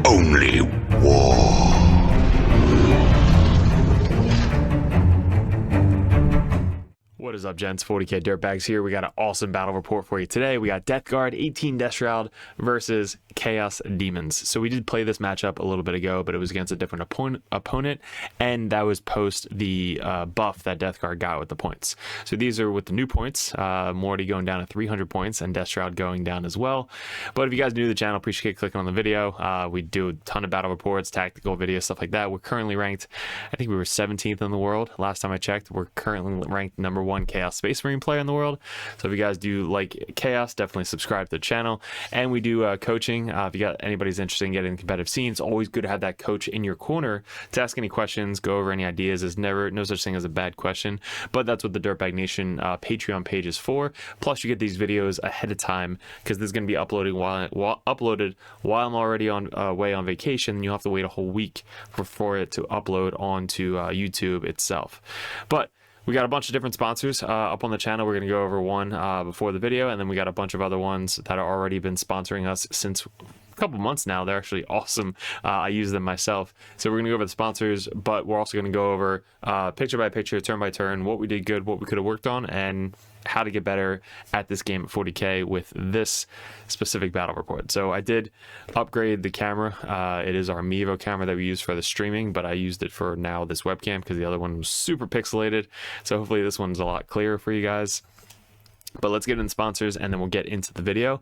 Only war. What is up, gents? 40k Dirtbags here. We got an awesome battle report for you today. We got Death Guard 18 Deathshroud versus Chaos Daemons. So we did play this matchup a little bit ago, but it was against a different opponent, and that was post the buff that Death Guard got with the points. So these are with the new points. Morty going down to 300 points and Deathshroud going down as well. But if you guys are new to the channel, appreciate clicking on the video. We do a ton of battle reports, tactical videos, stuff like that. We're currently ranked, I think we were 17th in the world last time I checked. We're currently ranked number 1 Chaos Space Marine player in the world. So if you guys do like Chaos, definitely subscribe to the channel. And we do coaching. If you got anybody's interested in getting in the competitive scene, it's always good to have that coach in your corner to ask any questions, go over any ideas. There's never no such thing as a bad question, but that's what the Dirtbag Nation Patreon page is for. Plus you get these videos ahead of time because this is going to be uploaded while I'm already on away on vacation. You'll have to wait a whole week for it to upload onto YouTube itself. But we got a bunch of different sponsors up on the channel. We're going to go over one before the video, and then we got a bunch of other ones that have already been sponsoring us since a couple months now. They're actually awesome. I use them myself. So we're going to go over the sponsors, but we're also going to go over picture by picture, turn by turn, what we did good, what we could have worked on, and how to get better at this game at 40k with this specific battle report. So I did upgrade the camera. It is our Mevo camera that we use for the streaming, but I used it for now this webcam because the other one was super pixelated. So hopefully this one's a lot clearer for you guys. But let's get into sponsors and then we'll get into the video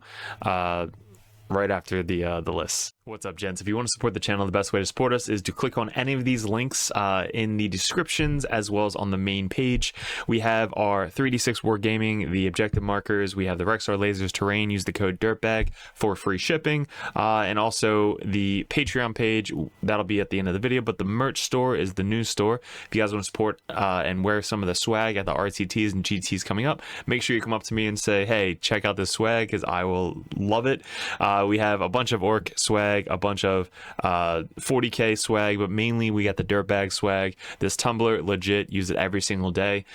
right after the list. What's up, gents? If you want to support the channel, the best way to support us is to click on any of these links in the descriptions as well as on the main page. We have our 3d6 Wargaming, the objective markers. We have the Rexar Lasers Terrain. Use the code DIRTBAG for free shipping. And also the Patreon page. That'll be at the end of the video. But the merch store is the news store. If you guys want to support and wear some of the swag at the RTTs and GTs coming up, make sure you come up to me and say, hey, check out this swag because I will love it. We have a bunch of Orc swag, a bunch of 40k swag, but mainly we got the Dirtbag swag. This tumbler, legit, use it every single day.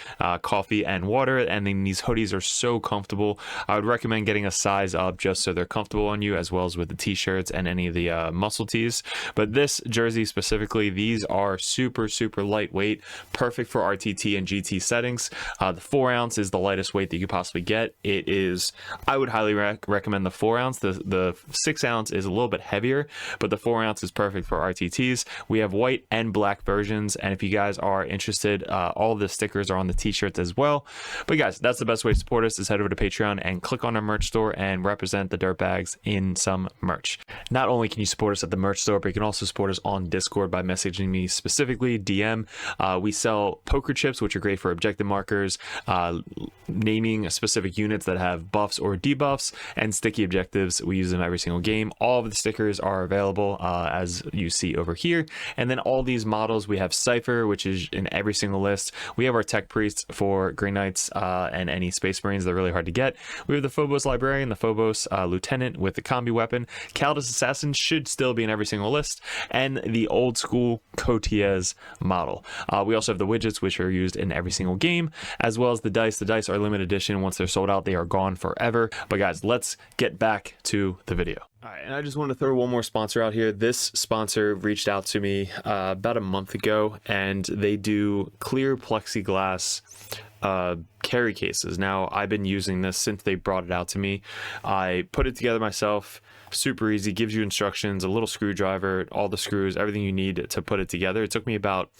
Coffee and water, and then these hoodies are so comfortable. I would recommend getting a size up just so they're comfortable on you, as well as with the t-shirts and any of the muscle tees. But this jersey specifically, these are super lightweight, perfect for RTT and GT settings. The 4 ounce is the lightest weight that you could possibly get. It is, I would highly recommend the 4 ounce. The 6 ounce is a little bit heavier, but the 4 ounce is perfect for RTTs. We have white and black versions, and if you guys are interested, all of the stickers are on the t-shirts as well. But guys, that's the best way to support us, is head over to Patreon and click on our merch store and represent the Dirtbags in some merch. Not only can you support us at the merch store, but you can also support us on Discord by messaging me specifically, DM. We sell poker chips, which are great for objective markers, naming specific units that have buffs or debuffs, and sticky objectives. We use them every single game. All of the stickers are available as you see over here, and then all these models, we have Cypher, which is in every single list. We have our Tech Priests for Grey Knights and any Space Marines. They're really hard to get. We have the Phobos Librarian, the Phobos Lieutenant with the combi weapon. Caldus Assassin should still be in every single list, and the old school Cotiez model. We also have the widgets, which are used in every single game, as well as the dice. The dice are limited edition. Once they're sold out, they are gone forever. But guys, let's get back to the video. All right, and I just wanted to throw one more sponsor out here. This sponsor reached out to me about a month ago, and they do clear plexiglass carry cases. Now, I've been using this since they brought it out to me. I put it together myself. Super easy, gives you instructions, a little screwdriver, all the screws, everything you need to put it together. It took me about,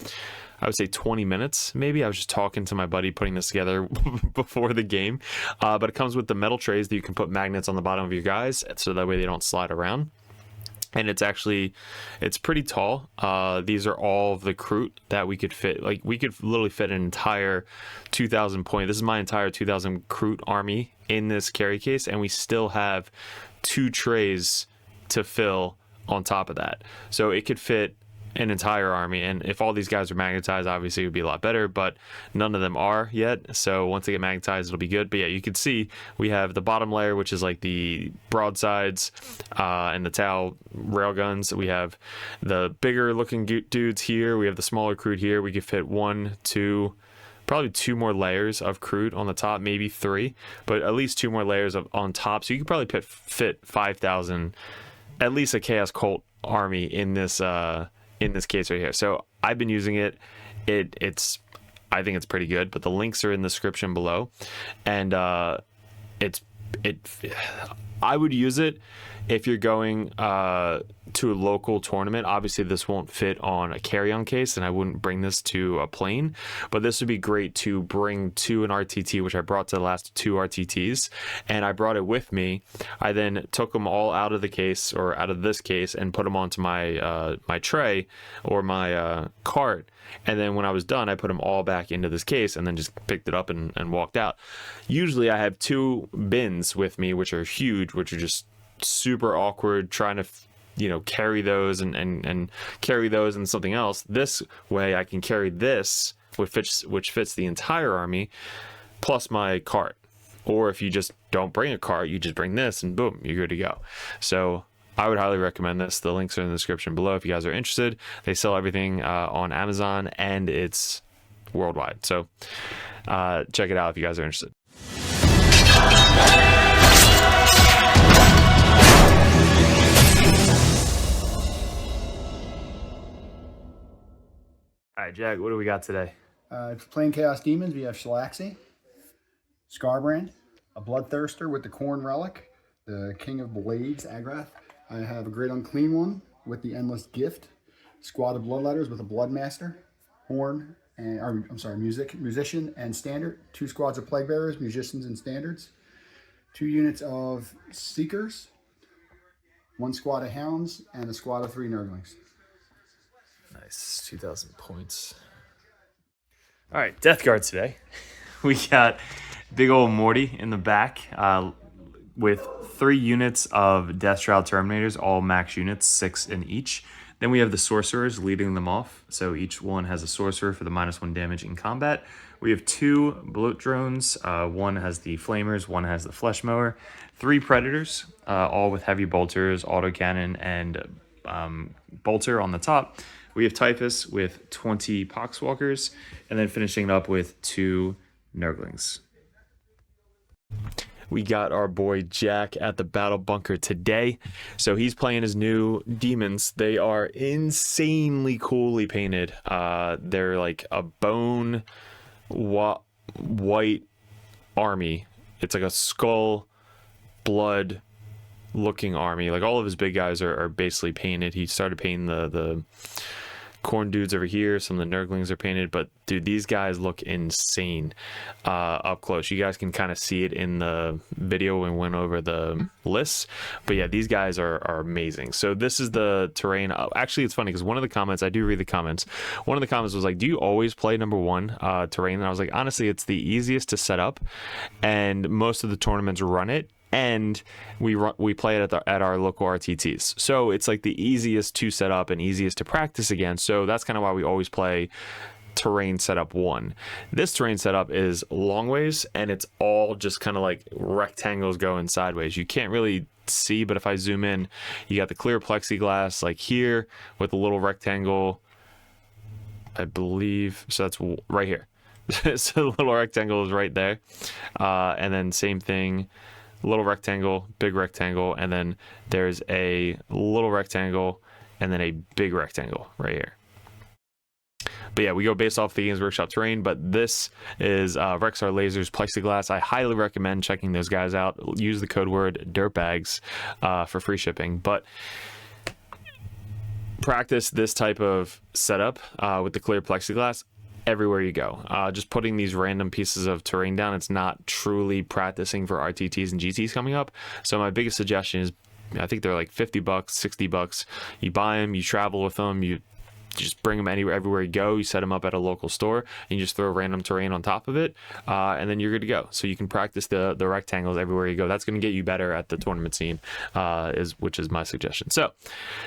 I would say, 20 minutes maybe. I was just talking to my buddy putting this together before the game. But it comes with the metal trays that you can put magnets on the bottom of your guys so that way they don't slide around. And it's pretty tall. These are all of the Kroot that we could fit. Like, we could literally fit an entire 2,000 point. This is my entire 2,000 Kroot army in this carry case, and we still have 2 trays to fill on top of that. So it could fit an entire army, and if all these guys are magnetized, obviously it would be a lot better, but none of them are yet. So once they get magnetized, it'll be good. But yeah, you can see we have the bottom layer, which is like the broadsides and the Tau railguns. We have the bigger looking dudes here. We have the smaller Kroot here. We could fit 1, 2, probably 2 more layers of Kroot on the top, maybe 3, but at least 2 more layers on top. So you could probably fit 5,000 at least a Chaos Cult army in this case right here. So I've been using it. I think it's pretty good, but the links are in the description below, and I would use it if you're going to a local tournament. Obviously, this won't fit on a carry-on case, and I wouldn't bring this to a plane, but this would be great to bring to an RTT, which I brought to the last 2 RTTs, and I brought it with me. I then took them all out of the case, or out of this case, and put them onto my my tray or my cart, and then when I was done, I put them all back into this case and then just picked it up and walked out. Usually I have 2 bins with me, which are huge, which are just super awkward trying to carry those and carry those and something else. This way I can carry this, which fits the entire army, plus my cart. Or if you just don't bring a cart, you just bring this and boom, you're good to go. So I would highly recommend this. The links are in the description below if you guys are interested. They sell everything on Amazon, and it's worldwide. So check it out if you guys are interested. All right, Jack, what do we got today? Playing Chaos Demons, we have Shalaxi, Scarbrand, a Bloodthirster with the Khorne Relic, the King of Blades, Agrath. I have a Great Unclean One with the Endless Gift, Squad of Bloodletters with a Bloodmaster, Horn, and Musician and Standard, 2 squads of Plague Bearers, Musicians and Standards, 2 units of Seekers, 1 squad of Hounds, and a squad of 3 Nurglings. Nice, 2,000 points. All right, Death Guard today. We got big old Morty in the back with 3 units of Deathshroud Terminators, all max units, 6 in each. Then we have the Sorcerers leading them off. So each one has a Sorcerer for the -1 damage in combat. We have 2 Bloat Drones. One has the Flamers, one has the Flesh Mower. 3 Predators, all with heavy bolters, autocannon, and bolter on the top. We have Typhus with 20 Poxwalkers, and then finishing it up with 2 Nurglings. We got our boy Jack at the Battle Bunker today. So he's playing his new Demons. They are insanely coolly painted. They're like a bone white army. It's like a skull, blood looking army. Like all of his big guys are basically painted. He started painting the Khorne dudes over here. Some of the Nurglings are painted, but dude, these guys look insane up close. You guys can kind of see it in the video when we went over the lists, but yeah, these guys are amazing. So this is the terrain. Actually, it's funny because one of the comments, I do read the comments, one of the comments was like, do you always play #1 terrain? And I was like, honestly, it's the easiest to set up, and most of the tournaments run it, and we play it at our local RTTs. So it's like the easiest to set up and easiest to practice against. So that's kind of why we always play terrain setup 1. This terrain setup is long ways, and it's all just kind of like rectangles going sideways. You can't really see, but if I zoom in, you got the clear plexiglass like here with a little rectangle, I believe. So that's right here. So the little rectangle is right there. And then same thing, little rectangle, big rectangle, and then there's a little rectangle and then a big rectangle right here. But yeah, we go based off the Games Workshop terrain, but this is Rexar Lasers Plexiglass. I highly recommend checking those guys out. Use the code word Dirtbags for free shipping. But practice this type of setup with the clear plexiglass everywhere you go. Just putting these random pieces of terrain down, it's not truly practicing for RTTs and GTs coming up. So my biggest suggestion is, I think they're like $50, $60. You buy them, you travel with them, you just bring them everywhere you go. You set them up at a local store and you just throw random terrain on top of it, and then you're good to go. So you can practice the rectangles everywhere you go. That's going to get you better at the tournament scene, which is my suggestion. So,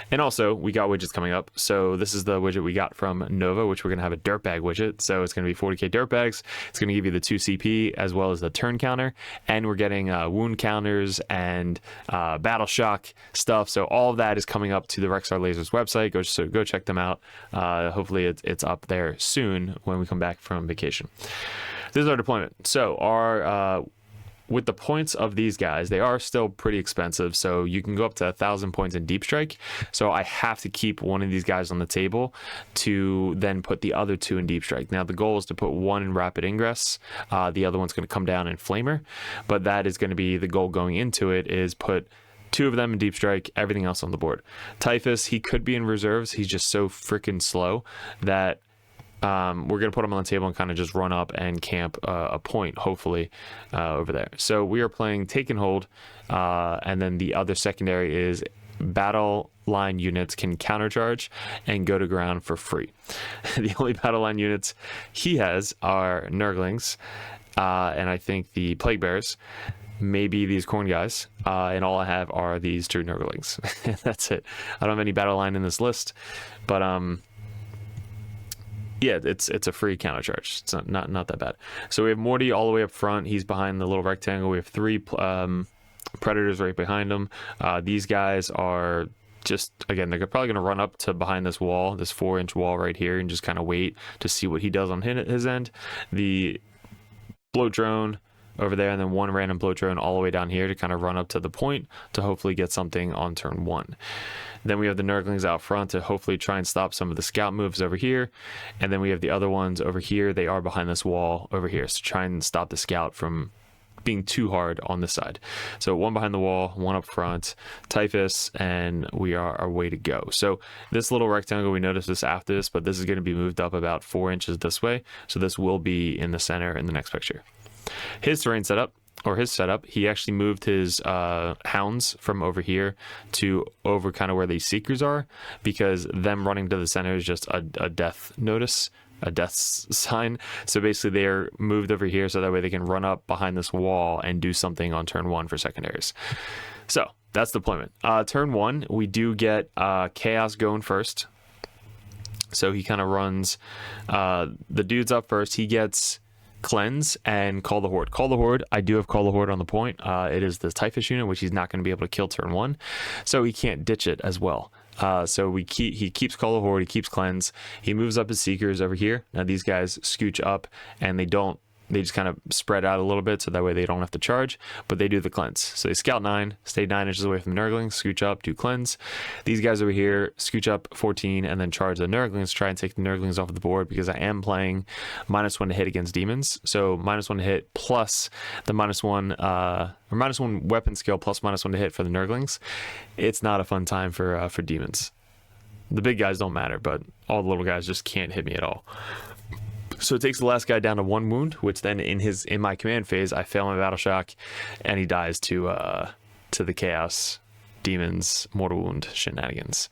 and also we got widgets coming up. So this is the widget we got from Nova, which we're going to have a Dirtbag widget. So it's going to be 40k Dirtbags. It's going to give you the 2 CP as well as the turn counter, and we're getting wound counters and battle shock stuff. So all of that is coming up to the Rexar Lasers website. Go check them out. Hopefully it's up there soon when we come back from vacation. This is our deployment. So our with the points of these guys, they are still pretty expensive. So you can go up to 1,000 points in Deep Strike. So I have to keep one of these guys on the table to then put the other 2 in Deep Strike. Now the goal is to put 1 in Rapid Ingress. The other one's going to come down in Flamer, but that is going to be the goal going into it, is put 2 of them in Deep Strike, everything else on the board. Typhus, he could be in reserves. He's just so freaking slow that we're going to put him on the table and kind of just run up and camp a point, hopefully, over there. So we are playing Take and Hold, and then the other secondary is battle line units can countercharge and go to ground for free. The only battle line units he has are Nurglings, and I think the Plague Bears, maybe these corn guys, and all I have are these 2 Nurglings. That's it. I don't have any battle line in this list, but yeah, it's a free counter charge. It's not that bad. So we have Morty all the way up front. He's behind the little rectangle. We have 3 predators right behind him. These guys are just, again, they're probably going to run up to behind this wall, this 4-inch wall right here, and just kind of wait to see what he does on his end. The bloat drone over there, and then 1 random bloat drone all the way down here to kind of run up to the point to hopefully get something on turn 1. Then we have the Nurglings out front to hopefully try and stop some of the scout moves over here. And then we have the other ones over here. They are behind this wall over here, so try and stop the scout from being too hard on this side. So 1 behind the wall, 1 up front, Typhus, and we are our way to go. So this little rectangle, we noticed this after this, but this is going to be moved up about 4 inches this way. So this will be in the center in the next picture. His terrain setup, or his setup, he actually moved his hounds from over here to over kind of where these seekers are, because them running to the center is just a death notice, a death sign. So basically they're moved over here so that way they can run up behind this wall and do something on turn 1 for secondaries. So that's deployment. Turn 1, we do get Chaos going first. So he kind of runs the dudes up first. He gets Cleanse and Call the Horde. Call the Horde, I do have Call the Horde on the point. It is the Typhus unit, which he's not going to be able to kill turn 1, so he can't ditch it as well. So he keeps Call the Horde, he keeps Cleanse, he moves up his Seekers over here. Now these guys scooch up and they just kind of spread out a little bit so that way they don't have to charge, but they do the Cleanse. So they scout 9, stay 9 inches away from the Nurglings, scooch up, do Cleanse. These guys over here scooch up 14 and then charge the Nurglings, try and take the Nurglings off of the board, because I am playing -1 to hit against demons. So -1 to hit plus the -1 or -1 weapon skill plus -1 to hit for the Nurglings. It's not a fun time for demons. The big guys don't matter, but all the little guys just can't hit me at all. So it takes the last guy down to 1 wound, which then in my command phase, I fail my battle shock, and he dies to the Chaos Demons Mortal Wound shenanigans.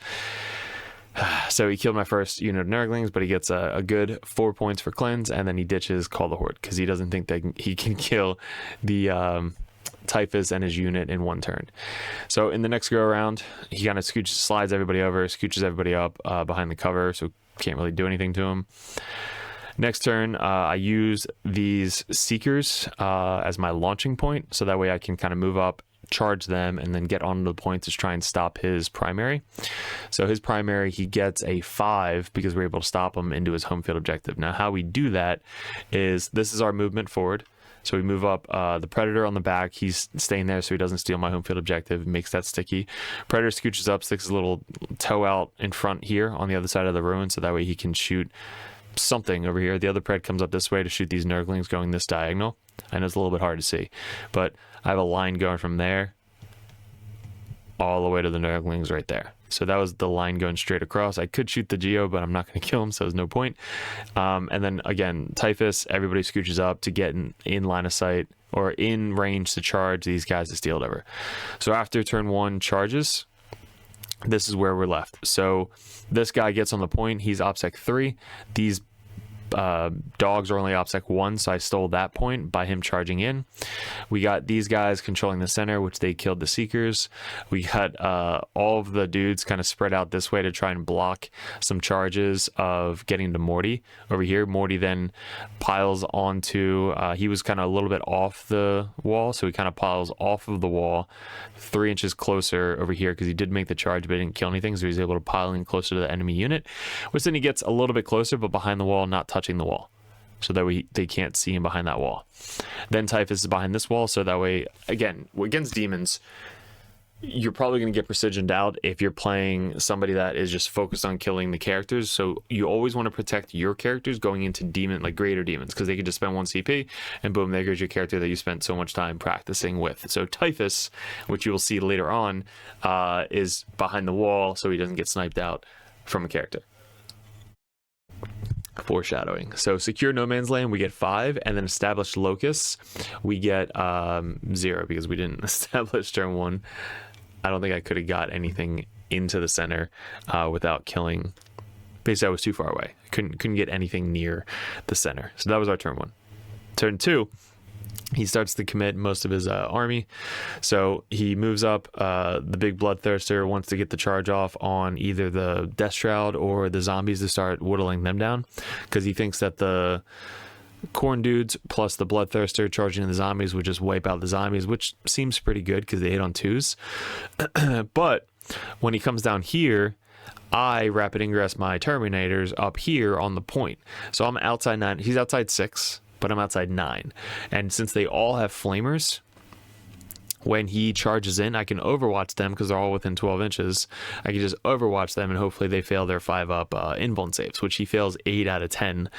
So he killed my first unit of Nurglings, but he gets a good 4 points for Cleanse, and then he ditches Call the Horde because he doesn't think that he can kill the Typhus and his unit in 1 turn. So in the next go around, he kind of slides everybody over, scooches everybody up behind the cover, so can't really do anything to him. Next turn, I use these Seekers as my launching point, so that way I can kind of move up, charge them, and then get onto the point to try and stop his primary. So his primary, he gets a 5 because we're able to stop him into his home field objective. Now how we do that is, this is our movement forward. So we move up the Predator on the back. He's staying there so he doesn't steal my home field objective. Makes that sticky. Predator scooches up, sticks his little toe out in front here on the other side of the ruin, so that way he can shoot something over here. The other Pred comes up this way to shoot these Nurglings going this diagonal. I know it's a little bit hard to see, but I have a line going from there all the way to the Nurglings right there. So that was the line going straight across. I could shoot the Geo, but I'm not going to kill him, so there's no point. And then again, Typhus, everybody scooches up to get in line of sight or in range to charge these guys to steal it over. So after turn 1 charges, this is where we're left. So this guy gets on the point. He's OPSEC 3. These dogs are only OPSEC 1, so I stole that point by him charging in. We got these guys controlling the center, which they killed the Seekers. We got all of the dudes kind of spread out this way to try and block some charges of getting to Morty over here. Morty then piles onto, he was kind of a little bit off the wall, so he kind of piles off of the wall 3 inches closer over here because he did make the charge but he didn't kill anything, so he was able to pile in closer to the enemy unit, which then he gets a little bit closer but behind the wall, not touching the wall. so that they can't see him behind that wall. Then Typhus is behind this wall, so that way, again, against demons, you're probably going to get precisioned out if you're playing somebody that is just focused on killing the characters. So you always want to protect your characters going into demon, like greater demons, because they can just spend 1 CP and boom, there goes your character that you spent so much time practicing with. So Typhus, which you will see later on, is behind the wall so he doesn't get sniped out from a character. Foreshadowing. So secure no man's land, we get 5, and then established locus, we get 0 because we didn't establish turn 1. I don't think I could have got anything into the center without killing. Basically, I was too far away. Couldn't get anything near the center. So that was our turn 1. Turn 2, he starts to commit most of his army. So he moves up. The big bloodthirster wants to get the charge off on either the Deathshroud or the zombies to start whittling them down, because he thinks that the corn dudes plus the bloodthirster charging the zombies would just wipe out the zombies, which seems pretty good because they hit on 2s. But when he comes down here, I rapid ingress my terminators up here on the point. So I'm outside 9. He's outside 6, but I'm outside 9. And since they all have flamers, when he charges in, I can overwatch them because they're all within 12 inches. I can just overwatch them and hopefully they fail their 5-up invuln saves, which he fails 8 out of 10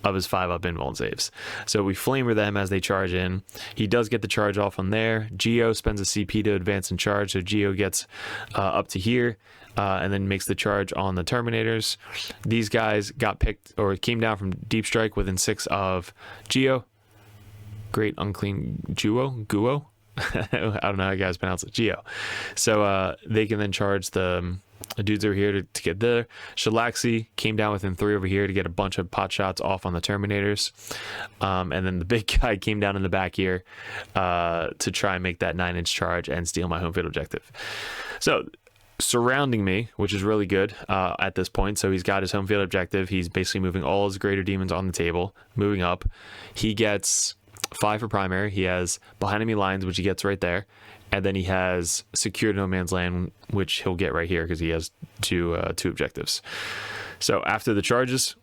of his 5-up invuln saves. So we flamer them as they charge in. He does get the charge off on there. Geo spends a CP to advance and charge, so Geo gets up to here. And then makes the charge on the Terminators. These guys got picked or came down from Deep Strike within 6 of Geo. Great unclean Guo. I don't know how you guys pronounce it. Geo. So they can then charge the dudes over here to get there. Shalaxi came down within 3 over here to get a bunch of pot shots off on the Terminators. And then the big guy came down in the back here to try and make that 9-inch charge and steal my home field objective. So surrounding me, which is really good at this point. So he's got his home field objective. He's basically moving all his greater demons on the table, moving up. He gets 5 for primary. He has behind enemy lines, which he gets right there. And then he has secured no man's land, which he'll get right here because he has two objectives. So after the charges,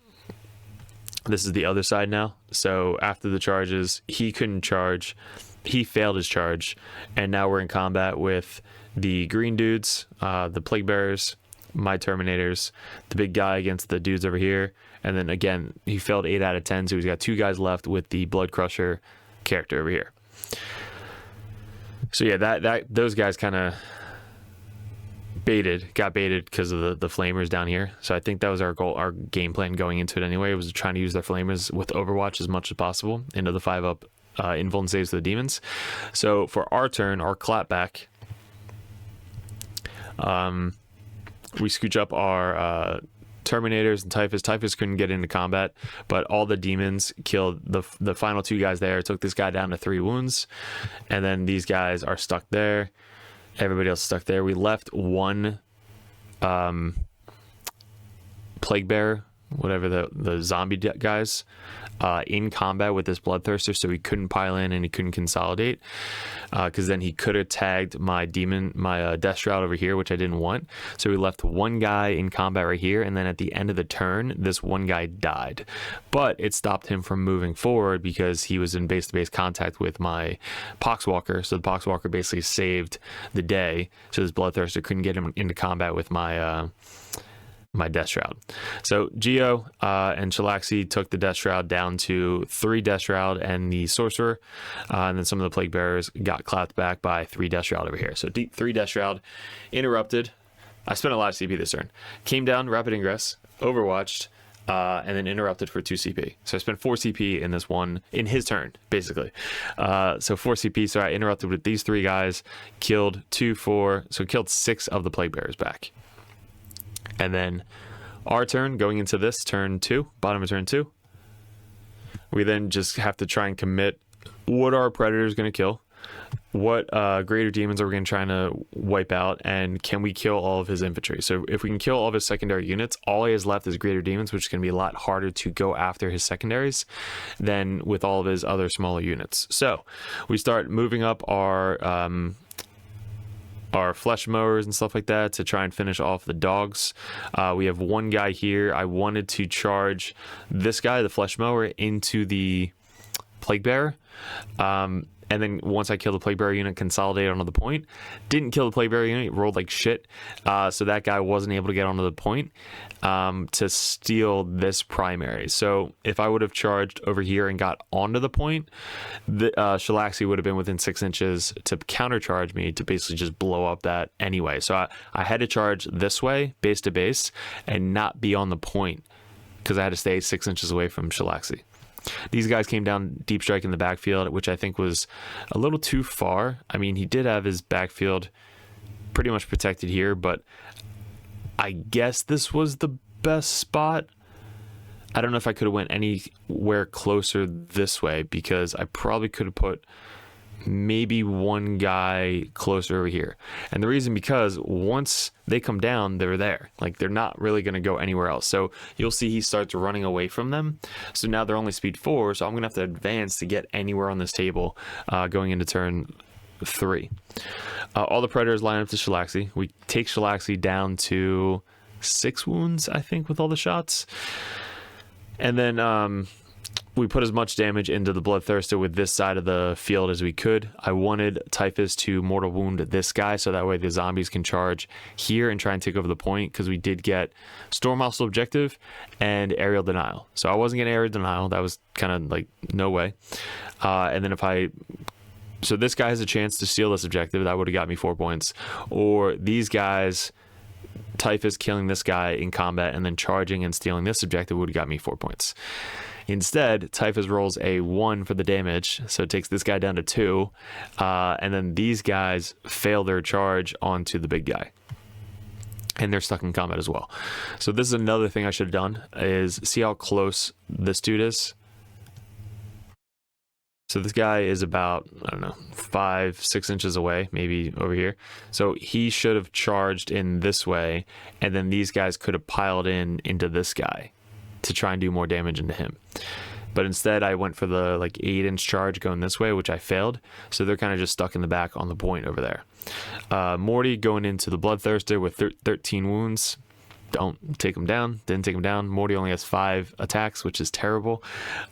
this is the other side now. So after the charges, he couldn't charge. He failed his charge. And now we're in combat with the green dudes, the plague bearers, my terminators, the big guy against the dudes over here, and then again he failed 8 out of 10, so he's got 2 guys left with the blood crusher character over here. So yeah, that those guys kind of got baited because of the flamers down here. So I think that was our goal, our game plan going into it anyway, was trying to use their flamers with Overwatch as much as possible into the 5-up invuln saves of the demons. So for our turn, our clapback, we scooch up our Terminators and Typhus. Typhus couldn't get into combat, but all the demons killed the final 2 guys there, took this guy down to 3 wounds, and then these guys are stuck there. Everybody else is stuck there. We left 1 plague bearer, whatever the zombie guys, in combat with this bloodthirster, so he couldn't pile in and he couldn't consolidate, because then he could have tagged my Deathshroud over here, which I didn't want. So we left 1 guy in combat right here, and then at the end of the turn, this 1 guy died, but it stopped him from moving forward because he was in base-to-base contact with my Poxwalker. So the Poxwalker basically saved the day, so this bloodthirster couldn't get him into combat with my Deathshroud. So Geo and Shalaxi took the Deathshroud down to 3 Deathshroud and the Sorcerer, and then some of the Plague Bearers got clapped back by 3 Deathshroud over here. So 3 Deathshroud interrupted. I spent a lot of CP this turn. Came down, rapid ingress, overwatched, and then interrupted for 2 CP. So I spent 4 CP in this one, in his turn, basically. So 4 CP, so I interrupted with these 3 guys, killed 2, 4, so killed 6 of the Plague Bearers back. And then our turn, going into this turn 2, bottom of turn 2, we then just have to try and commit what our predator is going to kill, what greater demons are we going to try to wipe out, and can we kill all of his infantry. So if we can kill all of his secondary units, all he has left is greater demons, which is going to be a lot harder to go after his secondaries than with all of his other smaller units. So we start moving up our our flesh mowers and stuff like that to try and finish off the dogs. We have one guy here. I wanted to charge this guy, the flesh mower, into the plague bearer. And then once I killed the plague bearer unit, consolidate onto the point. Didn't kill the plague bearer unit, rolled like shit. So that guy wasn't able to get onto the point to steal this primary. So if I would have charged over here and got onto the point, the Shalaxi would have been within 6 inches to countercharge me to basically just blow up that anyway. So I had to charge this way, base to base, and not be on the point because I had to stay 6 inches away from Shalaxi. These guys came down deep strike in the backfield, which I think was a little too far. I mean, he did have his backfield pretty much protected here, but I guess this was the best spot. I don't know if I could have went anywhere closer this way because I probably could have put maybe one guy closer over here. And the reason because once they come down, they're there. Like, they're not really going to go anywhere else. So you'll see he starts running away from them. So now they're only speed 4, so I'm going to have to advance to get anywhere on this table going into turn 3. All the predators line up to Shalaxi. We take Shalaxi down to 6 wounds, I think, with all the shots. And then we put as much damage into the Bloodthirster with this side of the field as we could. I wanted Typhus to mortal wound this guy so that way the zombies can charge here and try and take over the point, because we did get Storm Hostile Objective and Aerial Denial. So I wasn't getting Aerial Denial. That was kind of like no way. And then so this guy has a chance to steal this objective. That would have got me 4 points. Or these guys, Typhus killing this guy in combat and then charging and stealing this objective would have got me 4 points. Instead, Typhus rolls a 1 for the damage, so it takes this guy down to 2, and then these guys fail their charge onto the big guy. And they're stuck in combat as well. So this is another thing I should have done, is see how close this dude is. So this guy is about, I don't know, 5-6 inches away, maybe over here. So he should have charged in this way, and then these guys could have piled into this guy to try and do more damage into him. But instead I went for the like 8-inch charge going this way, which I failed. So they're kind of just stuck in the back on the point over there. Morty going into the Bloodthirster with 13 wounds. Don't take him down. Didn't take him down. Morty only has 5 attacks, which is terrible.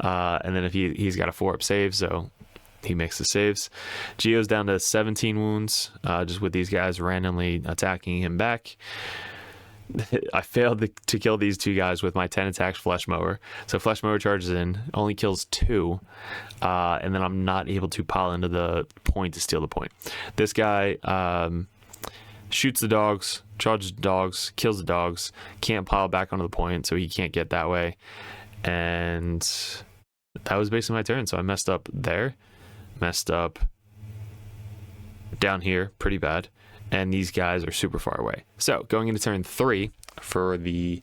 And then if he's got a 4-up save, so he makes the saves. Geo's down to 17 wounds, just with these guys randomly attacking him back. I failed to kill these 2 guys with my 10 attacks Flesh Mower. So Flesh Mower charges in, only kills 2, and then I'm not able to pile into the point to steal the point. This guy shoots the dogs, charges the dogs, kills the dogs, can't pile back onto the point, so he can't get that way. And that was basically my turn. So I messed up there, messed up down here pretty bad, and these guys are super far away. So going into turn 3 for the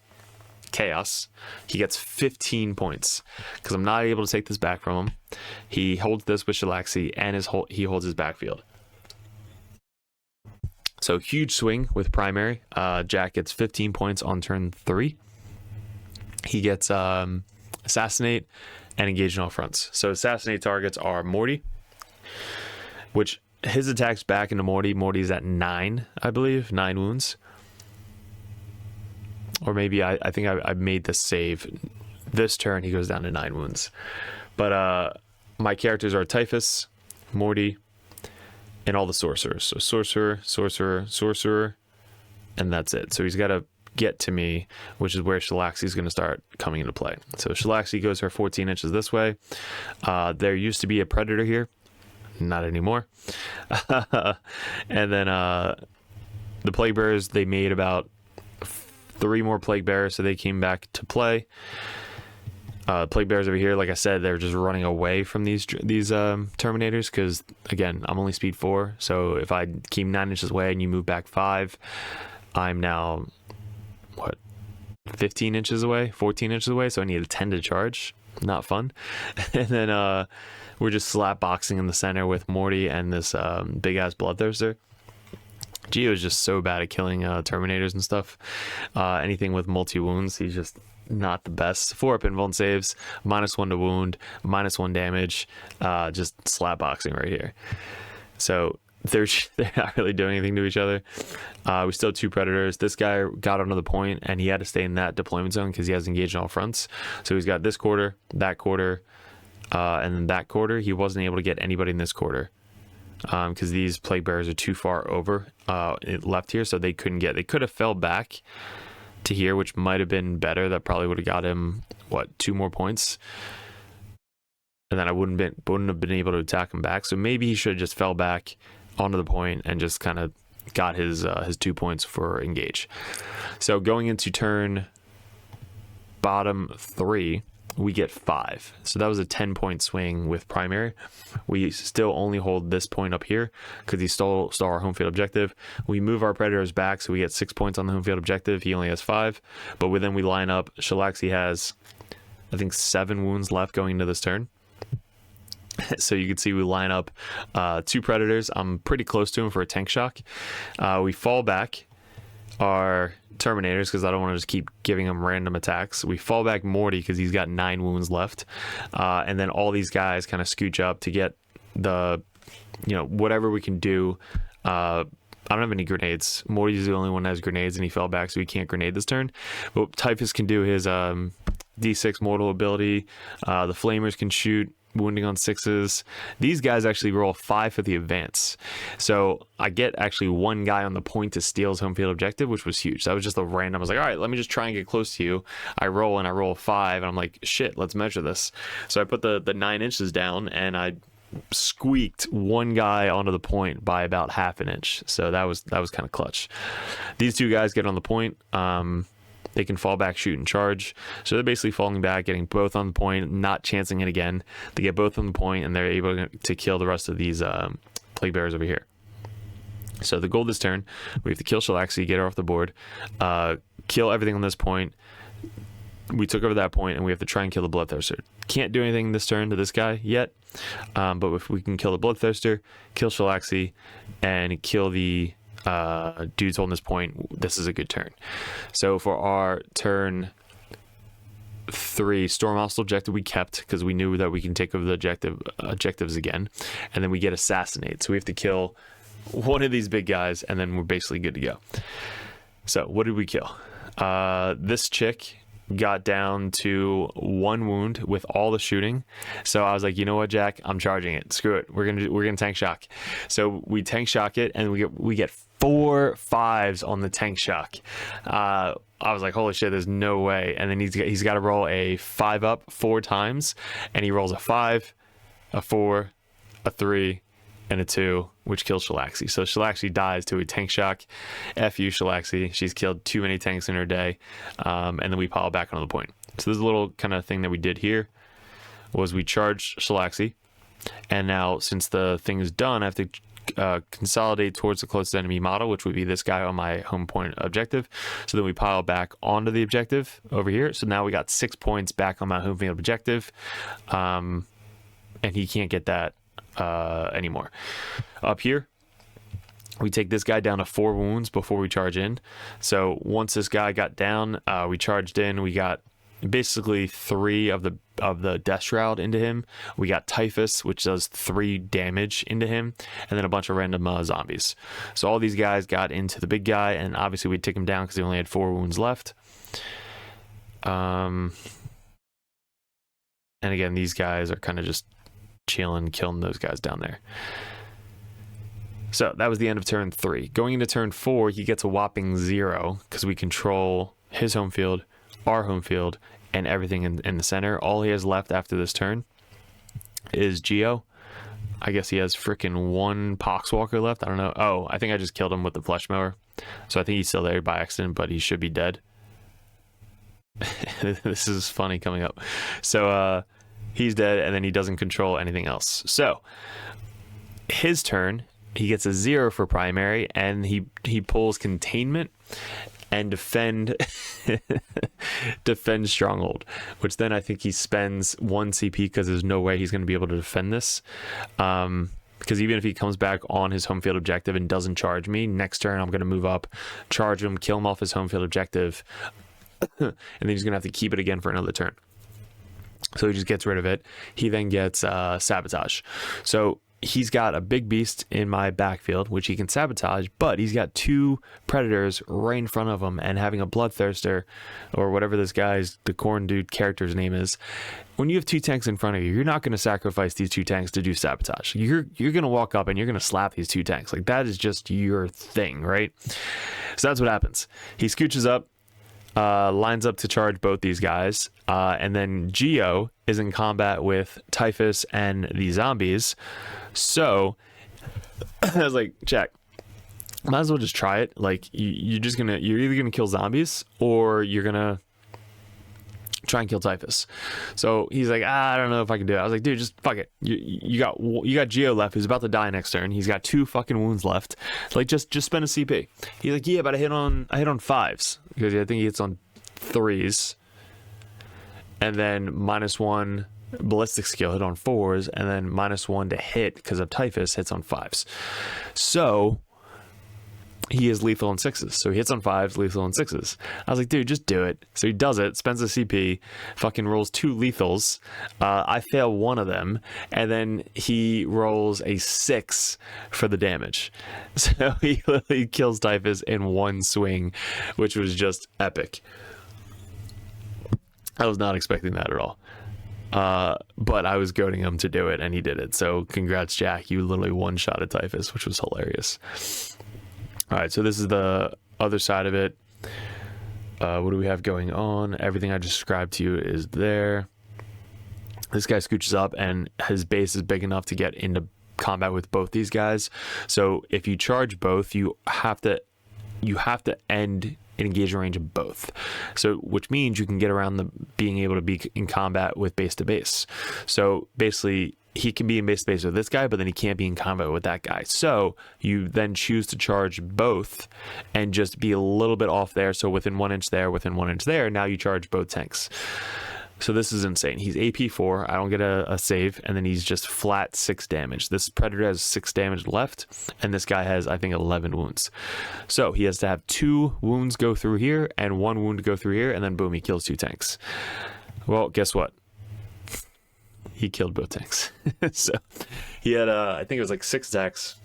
Chaos, he gets 15 points because I'm not able to take this back from him. He holds this with Shalaxi, and he holds his backfield. So huge swing with primary. Jack gets 15 points on turn 3. He gets Assassinate and Engage in all fronts. So Assassinate targets are Morty, which his attacks back into Morty. Morty's at 9, I believe, 9 wounds. Or maybe I think I made the save. This turn he goes down to 9 wounds. But my characters are Typhus, Morty, and all the sorcerers. So sorcerer, sorcerer, sorcerer, and that's it. So he's got to get to me, which is where Shalaxi is going to start coming into play. So Shalaxi goes for 14 inches this way. There used to be a predator here. Not anymore. And then the plague bearers, they made about 3 more plague bearers, so they came back to play. Plague bearers over here, like I said, they're just running away from these Terminators because, again, I'm only speed 4. So if I keep 9 inches away and you move back 5, I'm now, 15 inches away, 14 inches away. So I need a 10 to charge. Not fun. And then we're just slap boxing in the center with Morty and this big ass Bloodthirster. Geo is just so bad at killing Terminators and stuff. Anything with multi wounds, he's just not the best. 4-up invuln saves, -1 to wound, -1 damage, just slap boxing right here. So they're not really doing anything to each other. We still have 2 predators. This guy got onto the point, and he had to stay in that deployment zone because he has engaged on all fronts. So he's got this quarter, and then that quarter. He wasn't able to get anybody in this quarter because these plague bearers are too far over left here, so they couldn't get. They could have fell back to here, which might have been better. That probably would have got him 2 more points. And then I wouldn't have been able to attack him back. So maybe he should have just fell back onto the point and just kind of got his 2 points for engage. So going into turn bottom 3, we get 5. So that was a 10-point swing with primary. We still only hold this point up here because he stole our home field objective. We move our predators back, so we get 6 points on the home field objective. He only has 5. But then we line up. Shalaxi has, I think, 7 wounds left going into this turn. So you can see we line up 2 predators. I'm pretty close to him for a tank shock. We fall back our Terminators because I don't want to just keep giving him random attacks. We fall back Morty because he's got 9 wounds left. And then all these guys kind of scooch up to get the, whatever we can do. I don't have any grenades. Morty's the only one that has grenades, and he fell back, so he can't grenade this turn. But Typhus can do his D6 mortal ability. The Flamers can shoot wounding on 6s. These guys actually roll 5 for the advance. So I get actually 1 guy on the point to steal his home field objective, which was huge. That was just a random. I was like, all right, let me just try and get close to you. I roll 5, and I'm like, shit, let's measure this. So I put the 9 inches down, and I squeaked 1 guy onto the point by about half an inch. So that was kind of clutch. These 2 guys get on the point. They can fall back, shoot, and charge. So they're basically falling back, getting both on the point, not chancing it again. They get both on the point, and they're able to kill the rest of these plague bearers over here. So the goal this turn, we have to kill Shalaxi, get her off the board, kill everything on this point. We took over that point, and we have to try and kill the Bloodthirster. Can't do anything this turn to this guy yet, but if we can kill the Bloodthirster, kill Shalaxi, and kill the dudes holding this point, this is a good turn. So for our turn 3 storm hostile objective, we kept because we knew that we can take over the objectives again, and then we get assassinate. So we have to kill one of these big guys, and then we're basically good to go. So what did we kill? This chick got down to 1 wound with all the shooting. So I was like, you know what, Jack, I'm charging it. Screw it. We're gonna tank shock. So we tank shock it, and we get 4 5s on the tank shock. I was like, holy shit, there's no way. And then he's got to roll a 5 up 4 times, and he rolls a 5, a 4, a 3, and a 2, which kills Shalaxi. So Shalaxi dies to a tank shock. F you, Shalaxi. She's killed too many tanks in her day. And then we pile back onto the point. So this little kind of thing that we did here was we charged Shalaxi. And now, since the thing is done, I have to consolidate towards the closest enemy model, which would be this guy on my home point objective. So then we pile back onto the objective over here. So now we got 6 points back on my home field objective. And he can't get that anymore. Up here, we take this guy down to 4 wounds before we charge in. So once this guy got down, we charged in. We got basically 3 of the Deathshroud into him. We got Typhus, which does 3 damage into him, and then a bunch of random zombies. So all these guys got into the big guy, and obviously we'd take him down because he only had 4 wounds left. And again, these guys are kind of just chilling, killing those guys down there. So that was the end of turn 3. Going into turn 4, he gets a whopping 0 because we control his home field, our home field, and everything in the center. All he has left after this turn is Geo. I guess he has freaking 1 Poxwalker left. I don't know. Oh, I think I just killed him with the flesh mower. So I think he's still there by accident, but he should be dead. This is funny coming up. So he's dead, and then he doesn't control anything else. So his turn, he gets a 0 for primary, and he pulls containment and defend stronghold, which then I think he spends 1 CP because there's no way he's going to be able to defend this. Because even if he comes back on his home field objective and doesn't charge me, next turn I'm going to move up, charge him, kill him off his home field objective, and then he's going to have to keep it again for another turn. So he just gets rid of it. He then gets sabotage. So he's got a big beast in my backfield, which he can sabotage, but he's got 2 predators right in front of him, and having a bloodthirster, or whatever this guy's, the corn dude character's name is. When you have 2 tanks in front of you, you're not going to sacrifice these 2 tanks to do sabotage. You're going to walk up and you're going to slap these 2 tanks. Like, that is just your thing, right? So that's what happens. He scooches up, lines up to charge both these guys, and then Geo is in combat with Typhus and the zombies. So I was like, Jack, might as well just try it. Like, you're either gonna kill zombies or you're gonna try and kill Typhus. So he's like, I don't know if I can do it. I was like, dude, just fuck it. You got Geo left, who's about to die next turn. He's got 2 fucking wounds left. Like, just spend a CP. He's like, yeah, but I hit on 5s, because I think he hits on 3s, and then -1 ballistic skill hit on 4s, and then -1 to hit because of Typhus hits on 5s. So he is lethal on 6s. So he hits on 5s, lethal on 6s. I was like, dude, just do it. So he does it, spends a CP, fucking rolls 2 lethals. I fail 1 of them, and then he rolls a 6 for the damage. So he literally kills Typhus in 1 swing, which was just epic. I was not expecting that at all. But I was goading him to do it, and he did it. So congrats, Jack. You literally one-shot at Typhus, which was hilarious. All right, so this is the other side of it. What do we have going on? Everything I just described to you is there. This guy scooches up, and his base is big enough to get into combat with both these guys. So if you charge both, you have to end an engagement range of both. So which means you can get around the being able to be in combat with base to base. So basically, he can be in base to base with this guy, but then he can't be in combat with that guy. So you then choose to charge both and just be a little bit off there. So within 1 inch there, within 1 inch there, now you charge both tanks. So this is insane. He's AP 4. I don't get a save, and then he's just flat 6 damage. This predator has 6 damage left, and this guy has, I think, 11 wounds. So he has to have 2 wounds go through here and 1 wound go through here, and then boom, he kills 2 tanks. Well, guess what? He killed both tanks. So he had, I think it was like 6 attacks.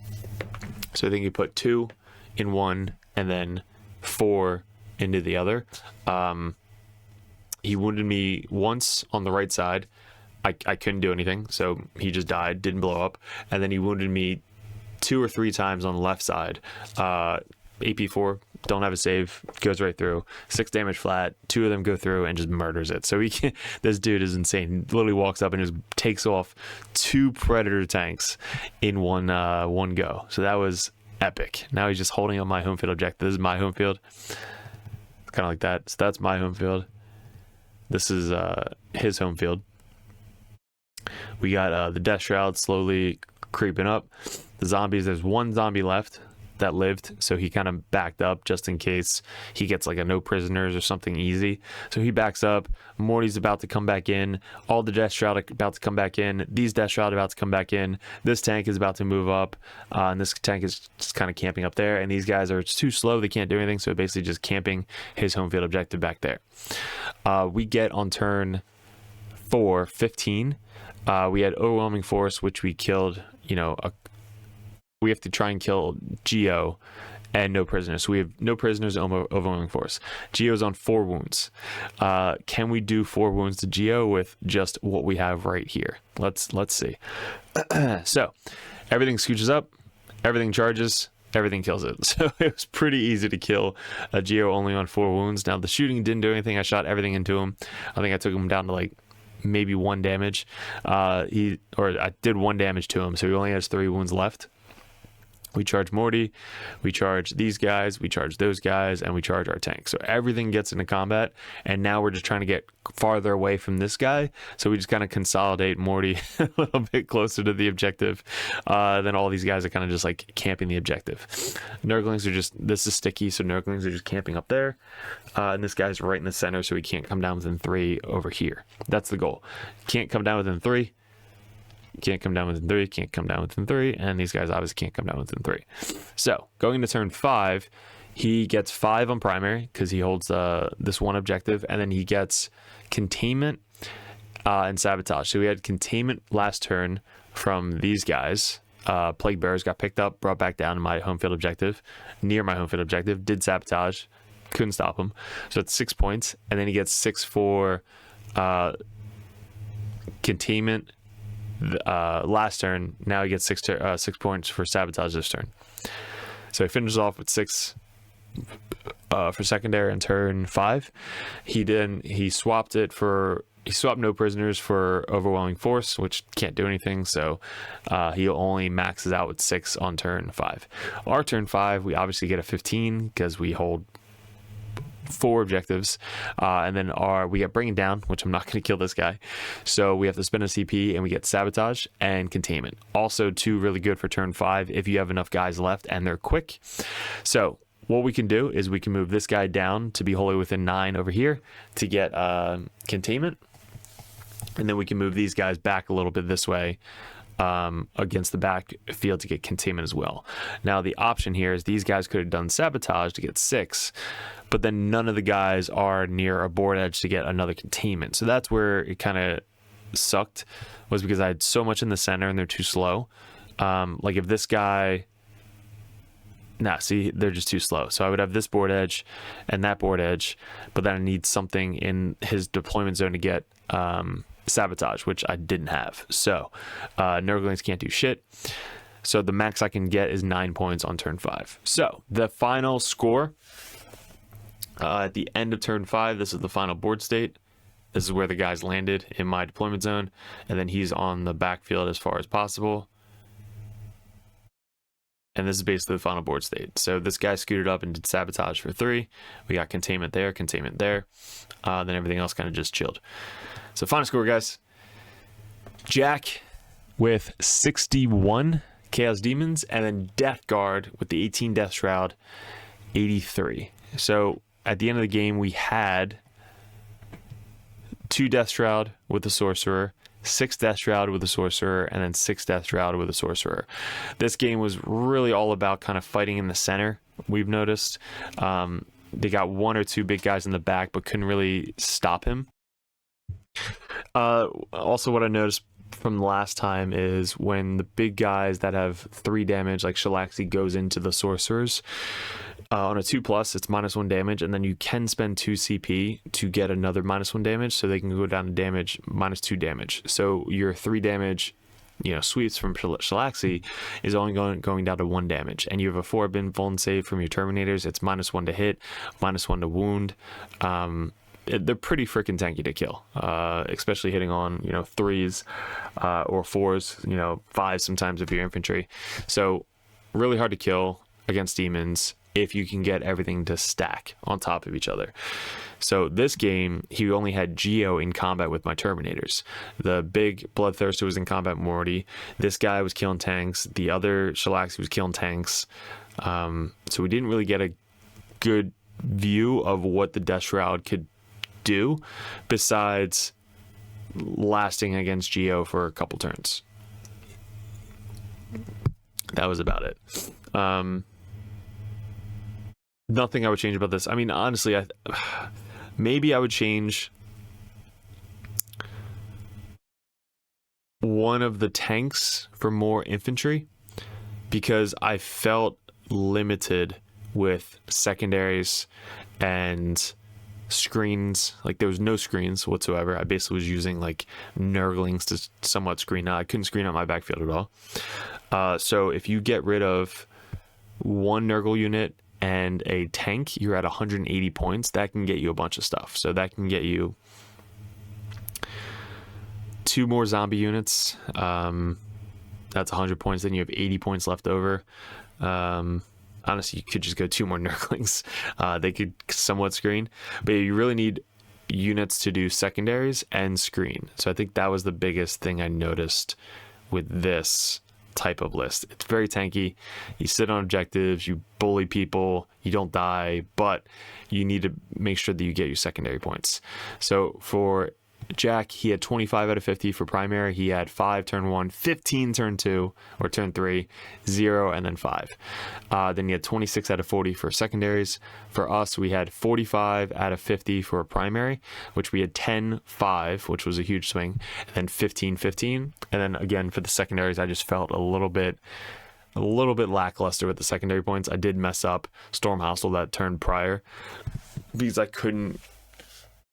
So I think he put 2 in one and then 4 into the other. He wounded me once on the right side. I couldn't do anything, so he just died, didn't blow up. And then he wounded me 2 or 3 times on the left side. AP4, don't have a save, goes right through. 6 damage flat, 2 of them go through and just murders it. So this dude is insane. He literally walks up and just takes off 2 predator tanks in one go. So that was epic. Now he's just holding up my home field objective. This is my home field. It's kind of like that. So that's my home field. This is his home field. We got the Deathshroud slowly creeping up. The zombies, there's 1 zombie left that lived, so he kind of backed up just in case he gets like a no prisoners or something easy. So he backs up. Morty's about to come back in. All the Deathshroud are about to come back in. These Deathshroud are about to come back in. This tank is about to move up, and this tank is just kind of camping up there. And these guys are too slow; they can't do anything. So basically, just camping his home field objective back there. We get on turn 4, 15. We had overwhelming force, which we killed. We have to try and kill Geo and no prisoners. So we have no prisoners, overwhelming force. Geo's on 4 wounds. Can we do 4 wounds to Geo with just what we have right here? Let's see. So everything scooches up, everything charges, everything kills it. So it was pretty easy to kill a Geo only on 4 wounds. Now the shooting didn't do anything. I shot everything into him. I think I took him down to like maybe 1 damage. I did 1 damage to him, so he only has 3 wounds left. We charge Morty, we charge these guys, we charge those guys, and we charge our tank. So everything gets into combat, and now we're just trying to get farther away from this guy. So we just kind of consolidate Morty a little bit closer to the objective. Then all these guys are kind of just like camping the objective. Nurglings are just, this is sticky, so Nurglings are just camping up there. And this guy's right in the center, so he can't come down within 3 over here. That's the goal. Can't come down within 3. Can't come down within 3, can't come down within 3, and these guys obviously can't come down within 3. So going to turn 5, he gets 5 on primary because he holds this one objective, and then he gets containment and sabotage. So we had containment last turn from these guys, Plague Bearers got picked up, brought back down to my home field objective, near my home field objective, did sabotage, couldn't stop him. So it's 6 points, and then he gets 6 for containment last turn. Now he gets 6 points for sabotage this turn. So he finishes off with 6 for secondary in turn 5. He swapped no prisoners for overwhelming force, which can't do anything, so he only maxes out with 6 on turn 5. Our turn 5, we obviously get a 15 because we hold 4 objectives, and then we get bringing down, which I'm not going to kill this guy, so we have to spend a CP, and we get sabotage and containment. Also 2 really good for turn 5 if you have enough guys left and they're quick. So what we can do is we can move this guy down to be wholly within 9 over here to get containment, and then we can move these guys back a little bit this way against the back field to get containment as well. Now the option here is these guys could have done sabotage to get 6, but then none of the guys are near a board edge to get another containment. So that's where it kind of sucked, was because I had so much in the center and they're too slow. Like if this guy, see, they're just too slow. So I would have this board edge and that board edge, but then I need something in his deployment zone to get sabotage, which I didn't have. So Nurglings can't do shit. So the max I can get is 9 points on turn 5. So the final score at the end of turn 5, this is the final board state. This is where the guys landed in my deployment zone, and then he's on the backfield as far as possible. And this is basically the final board state. So this guy scooted up and did sabotage for 3. We got containment there. Then everything else kind of just chilled. So final score, guys. Jack with 61 Chaos Demons, and then Death Guard with the 18 Deathshroud, 83. So at the end of the game, we had 2 Deathshroud with the Sorcerer, 6 Deathshroud with a Sorcerer, and then 6 Deathshroud with a Sorcerer. This game was really all about kind of fighting in the center, we've noticed. They got 1 or 2 big guys in the back, but couldn't really stop him. Also, what I noticed from last time is when the big guys that have 3 damage, like Shalaxi, goes into the Sorcerers, on a 2+, it's -1 damage, and then you can spend 2 CP to get another -1 damage, so they can go down to damage, -2 damage. So your 3 damage, sweeps from Shalaxi is only going down to 1 damage, and you have a 4-bin vuln save from your Terminators. It's -1 to hit, -1 to wound. They're pretty freaking tanky to kill, especially hitting on 3s or 4s, 5s sometimes if you're infantry. So really hard to kill against demons if you can get everything to stack on top of each other. So this game, he only had Geo in combat with my Terminators. The big Bloodthirster was in combat with Morty. This guy was killing tanks. The other Shalaxi was killing tanks. So we didn't really get a good view of what the Deathshroud could do besides lasting against Geo for a couple turns. That was about it. Nothing I would change about this. I mean, honestly, maybe I would change one of the tanks for more infantry, because I felt limited with secondaries and screens. Like there was no screens whatsoever. I basically was using like Nurglings to somewhat screen out. I couldn't screen out my backfield at all. So if you get rid of 1 Nurgle unit and a tank, you're at 180 points. That can get you a bunch of stuff. So that can get you 2 more zombie units. That's 100 points. Then you have 80 points left over. Honestly, you could just go 2 more Nurglings. They could somewhat screen. But you really need units to do secondaries and screen. So I think that was the biggest thing I noticed with this type of list. It's very tanky. You sit on objectives, you bully people, you don't die, but you need to make sure that you get your secondary points. So for Jack, he had 25 out of 50 for primary. He had 5 turn 1, 15 turn 2 or turn 3, 0, and then 5. Then he had 26 out of 40 for secondaries. For us, we had 45 out of 50 for primary, which we had 10-5, which was a huge swing, and then 15-15. And then again for the secondaries, I just felt a little bit lackluster with the secondary points. I did mess up Storm Hostile that turn prior because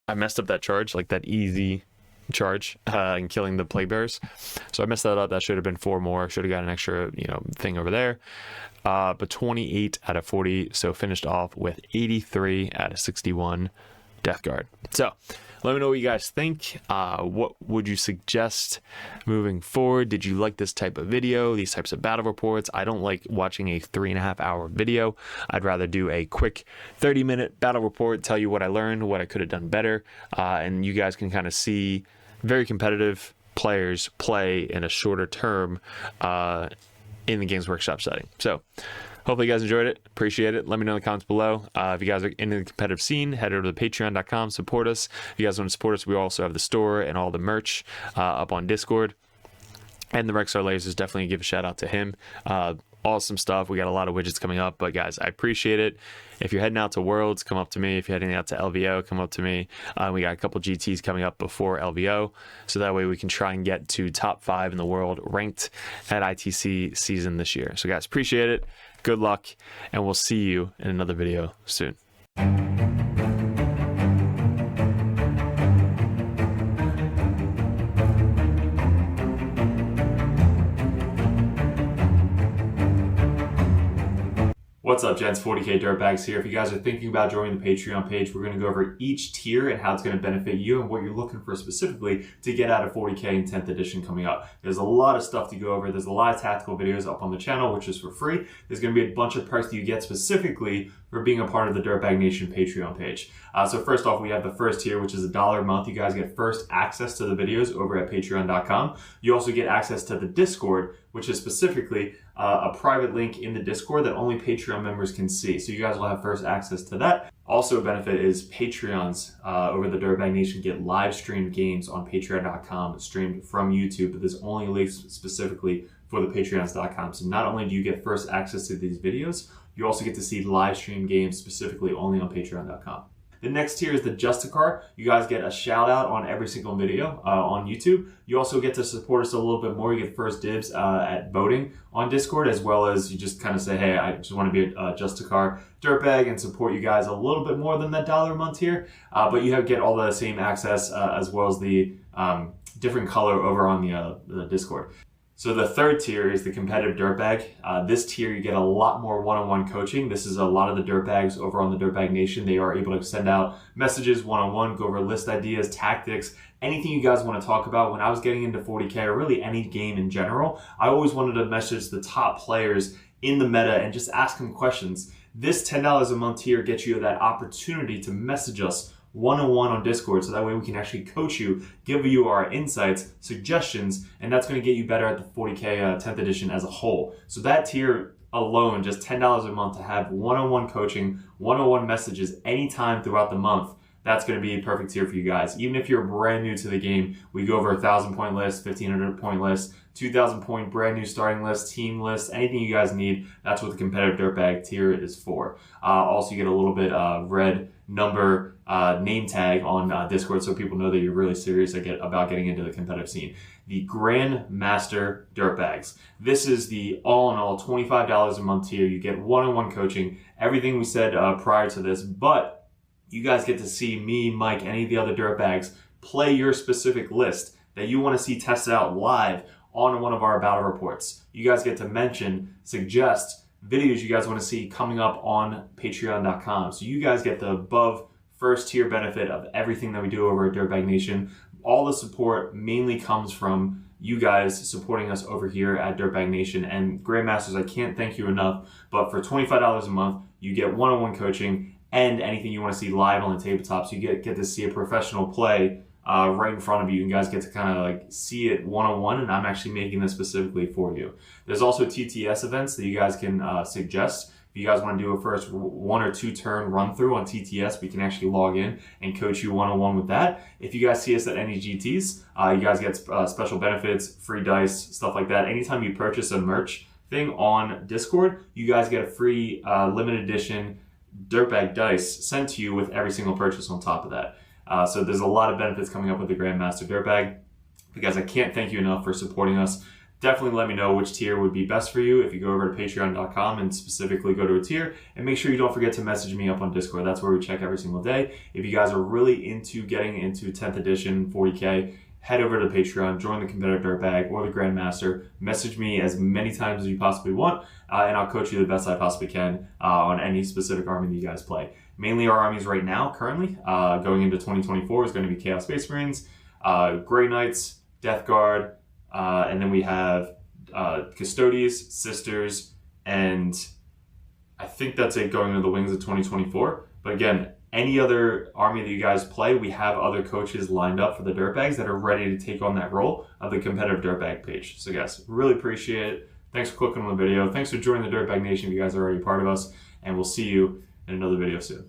I messed up that charge, like that easy charge and killing the Plague Bearers. So I messed that up. That should have been 4 more. Should have got an extra, thing over there. But 28 out of 40. So finished off with 83 out of 61 Death Guard. So let me know what you guys think. What would you suggest moving forward? Did you like this type of video, these types of battle reports? I don't like watching a 3.5-hour video. I'd rather do a quick 30-minute battle report, tell you what I learned, what I could have done better, and you guys can kind of see very competitive players play in a shorter term in the Games Workshop setting. So hopefully you guys enjoyed it. Appreciate it. Let me know in the comments below. If you guys are into the competitive scene, head over to patreon.com, support us. If you guys want to support us, we also have the store and all the merch up on Discord. And the Rexar Lasers, definitely give a shout out to him. Awesome stuff. We got a lot of widgets coming up, but guys, I appreciate it. If you're heading out to Worlds, come up to me. If you're heading out to LVO, come up to me. We got a couple GTs coming up before LVO, so that way we can try and get to top 5 in the world ranked at ITC season this year. So guys, appreciate it. Good luck, and we'll see you in another video soon. What's up, gents? 40k Dirtbags here. If you guys are thinking about joining the Patreon page, we're going to go over each tier and how it's going to benefit you and what you're looking for specifically to get out of 40k in 10th edition coming up. There's a lot of stuff to go over. There's a lot of tactical videos up on the channel, which is for free. There's going to be a bunch of perks that you get specifically for being a part of the Dirtbag Nation Patreon page. So first off, we have the first tier, which is $1 a month. You guys get first access to the videos over at patreon.com. You also get access to the Discord, which is specifically a private link in the Discord that only Patreon members can see. So you guys will have first access to that. Also a benefit is Patreons over the Dirtbag Nation get live streamed games on patreon.com streamed from YouTube, but there's only links specifically for the patreons.com. So not only do you get first access to these videos, you also get to see live stream games specifically only on patreon.com. The next tier is the Justicar. You guys get a shout out on every single video on YouTube. You also get to support us a little bit more. You get first dibs at voting on Discord, as well as you just kind of say, hey, I just want to be a Justicar Dirtbag and support you guys a little bit more than that $1 a month tier. But you get all the same access as well as the different color over on the Discord. So the third tier is the competitive Dirtbag. This tier, you get a lot more one-on-one coaching. This is a lot of the Dirtbags over on the Dirtbag Nation. They are able to send out messages one-on-one, go over list ideas, tactics, anything you guys want to talk about. When I was getting into 40K, or really any game in general, I always wanted to message the top players in the meta and just ask them questions. This $10 a month tier gets you that opportunity to message us one-on-one on Discord, so that way we can actually coach you, give you our insights, suggestions, and that's going to get you better at the 40k 10th edition as a whole. So that tier alone, just $10 a month to have one-on-one coaching, one-on-one messages anytime throughout the month, that's going to be a perfect tier for you guys. Even if you're brand new to the game, we go over 1,000-point list, 1,500-point list, 2,000-point brand new starting list, team list, anything you guys need. That's what the competitive Dirtbag tier is for. Also, you get a little bit red number name tag on Discord, so people know that you're really serious about getting into the competitive scene. The Grandmaster Dirtbags. This is the all-in-all $25 a month tier. You get one-on-one coaching, everything we said prior to this, but you guys get to see me, Mike, any of the other Dirtbags play your specific list that you want to see tested out live on one of our battle reports. You guys get to mention, suggest videos you guys want to see coming up on patreon.com. So you guys get the above first tier benefit of everything that we do over at Dirtbag Nation. All the support mainly comes from you guys supporting us over here at Dirtbag Nation. And Grandmasters, I can't thank you enough, but for $25 a month, you get one-on-one coaching and anything you want to see live on the tabletop. So you get to see a professional play right in front of you. You guys get to kind of like see it one-on-one, and I'm actually making this specifically for you. There's also TTS events that you guys can suggest. If you guys want to do a first 1 or 2 turn run through on TTS, we can actually log in and coach you one-on-one with that. If you guys see us at any GTs, you guys get special benefits, free dice, stuff like that. Anytime you purchase a merch thing on Discord, you guys get a free limited edition Dirtbag dice sent to you with every single purchase on top of that. So there's a lot of benefits coming up with the Grandmaster Dirtbag. But guys, I can't thank you enough for supporting us. Definitely let me know which tier would be best for you if you go over to patreon.com and specifically go to a tier. And make sure you don't forget to message me up on Discord. That's where we check every single day. If you guys are really into getting into 10th edition 40k, head over to Patreon, join the Competitive Dirtbag or the Grandmaster. Message me as many times as you possibly want, and I'll coach you the best I possibly can on any specific army that you guys play. Mainly our armies right now, currently, going into 2024 is going to be Chaos Space Marines, Grey Knights, Death Guard, and then we have Custodies, Sisters, and I think that's it going into the wings of 2024. But again, any other army that you guys play, we have other coaches lined up for the Dirtbags that are ready to take on that role of the Competitive Dirtbag page. So guys, really appreciate it. Thanks for clicking on the video. Thanks for joining the Dirtbag Nation if you guys are already part of us. And we'll see you in another video soon.